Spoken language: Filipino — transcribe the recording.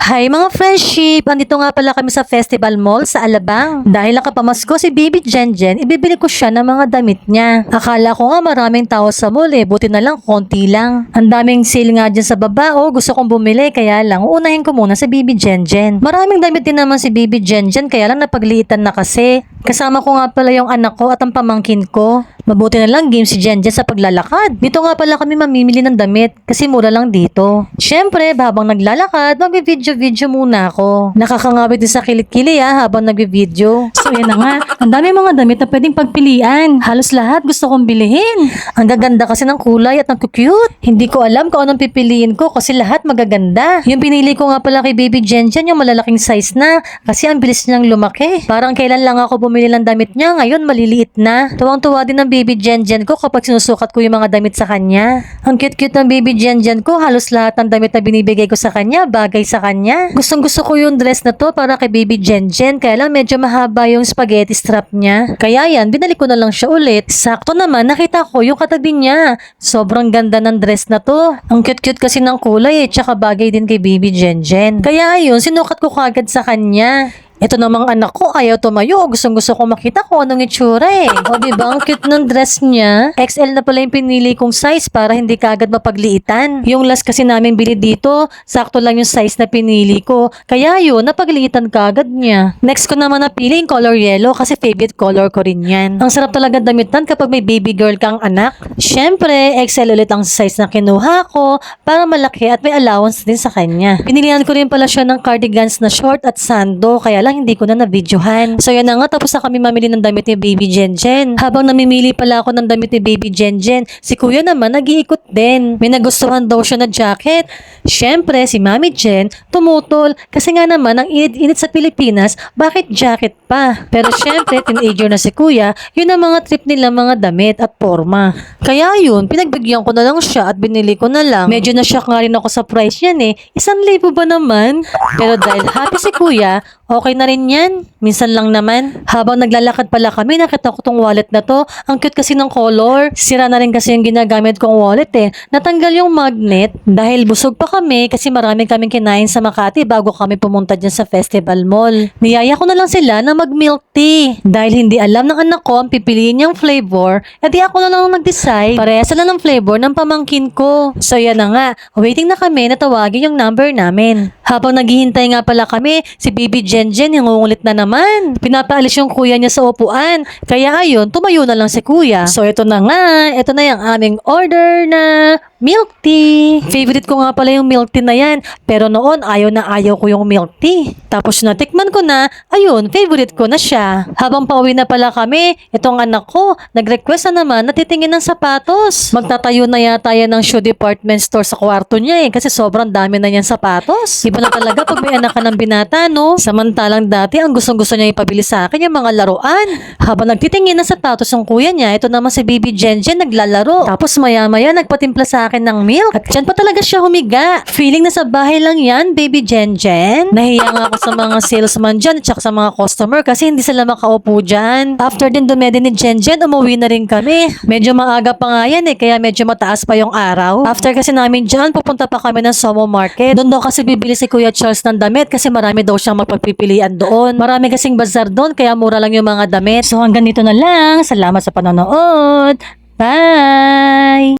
Hi mga friendship! Andito nga pala kami sa Festival Mall sa Alabang. Dahil nakapamasko si Baby Jenjen, ibibili ko siya ng mga damit niya. Akala ko nga maraming tao sa mall buti na lang konti lang. Ang daming sale nga dyan sa baba gusto kong bumili kaya lang uunahin ko muna si Baby Jenjen. Maraming damit din naman si Baby Jenjen kaya lang napagliitan na kasi. Kasama ko nga pala yung anak ko at ang pamangkin ko. Mabuti na lang game si Jenjen sa paglalakad. Dito nga pala kami mamimili ng damit kasi mura lang dito. Syempre, habang naglalakad, mag-video muna ako. Nakakangawit din sa kilikili habang nag-video. So yan na nga, ang dami mga damit na pwedeng pagpilian. Halos lahat gusto kong bilhin. Ang gaganda kasi ng kulay at ang cute. Hindi ko alam kung anong pipiliin ko kasi lahat magaganda. Yung pinili ko nga pala kay Baby Jenjen yung malalaking size na kasi ang bilis niyang lumaki. Parang kailan lang ako bumili ng damit niya, ngayon maliliit na. Tuwang-tuwa din ng Baby Jenjen ko kapag sinusukat ko yung mga damit sa kanya. Ang cute-cute ng Baby Jenjen ko, halos lahat ng damit na binibigay ko sa kanya, bagay sa kanya. Gustong-gusto ko yung dress na to para kay Baby Jenjen, kaya lang medyo mahaba yung spaghetti strap niya. Kaya yan, binalik ko na lang siya ulit. Sakto naman, nakita ko yung katabi niya. Sobrang ganda ng dress na to. Ang cute-cute kasi ng kulay tsaka bagay din kay Baby Jenjen. Kaya ayun, sinukat ko kagad sa kanya. Ito namang anak ko, ayaw tumayo. Gustong-gusto ko makita kung anong itsura O diba, ang cute ng dress niya. XL na pala yung pinili kong size para hindi kaagad mapagliitan. Yung last kasi namin bili dito, sakto lang yung size na pinili ko. Kaya yun, napagliitan kaagad niya. Next ko naman napili yung color yellow kasi favorite color ko rin yan. Ang sarap talaga damitan kapag may baby girl kang anak. Syempre, XL ulit ang size na kinuha ko para malaki at may allowance din sa kanya. Pinilihan ko rin pala siya ng cardigans na short at sando, kaya lang hindi ko na na-videohan. So yan na nga, tapos na kami mamili ng damit ni Baby Jenjen. Habang namimili pala ako ng damit ni Baby Jenjen, si kuya naman nag-iikot din. May nagustuhan daw siya na jacket. Syempre, si Mami Jen tumutol kasi nga naman ang init-init sa Pilipinas, bakit jacket pa? Pero syempre, teenager na si kuya, yun ang mga trip nila mga damit at forma. Kaya yun, pinagbigyan ko na lang siya at binili ko na lang. Medyo na-shock nga rin ako sa price yan 1,000 ba naman? Pero dahil happy si kuya, okay na rin yan. Minsan lang naman. Habang naglalakad pala kami, nakita ko tong wallet na to. Ang cute kasi ng color. Sira na rin kasi yung ginagamit kong wallet Natanggal yung magnet dahil busog pa kami kasi marami kaming kinain sa Makati bago kami pumunta dyan sa Festival Mall. Niyaya ko na lang sila na mag-milk tea. Dahil hindi alam ng anak ko ang pipiliin niyang flavor, edi ako na lang nag-decide. Parehas na ng flavor ng pamangkin ko. So yan na nga, waiting na kami na tawagin yung number namin. Habang naghihintay nga pala kami, si Baby Jenjen hingungulit na naman. Pinapaalis yung kuya niya sa upuan. Kaya ayun, tumayo na lang si kuya. So ito na nga, ito na yung aming order na milk tea. Favorite ko nga pala yung milk tea na yan. Pero noon, ayaw na ayaw ko yung milk tea. Tapos natikman ko na, ayun, favorite ko na siya. Habang pauwi na pala kami, itong anak ko, nag-request na naman na titingin ng sapatos. Magtatayo na yata yan ng shoe department store sa kwarto niya kasi sobrang dami na yan sapatos. Iba na talaga pag may anak ka ng binata, no? Samantalang dati, ang gustong-gusto niya ipabili sa akin yung mga laruan. Habang nagtitingin ng sapatos yung kuya niya, ito naman si Baby Jenjen naglalaro. Tapos maya-maya nagpatimpla sa akin ng milk. At dyan pa talaga siya humiga. Feeling na sa bahay lang yan, Baby Jenjen. Nahiya nga ako sa mga salesman dyan at sa mga customer kasi hindi sila makaupo dyan. After din dumedi ni Jenjen, umuwi na rin kami. Medyo maaga pa nga yan kaya medyo mataas pa yung araw. After kasi namin dyan, pupunta pa kami ng Somo Market. Doon daw kasi bibili si Kuya Charles ng damit kasi marami daw siyang magpagpipilian doon. Marami kasing bazaar doon kaya mura lang yung mga damit. So hanggang dito na lang. Salamat sa panonood. Bye!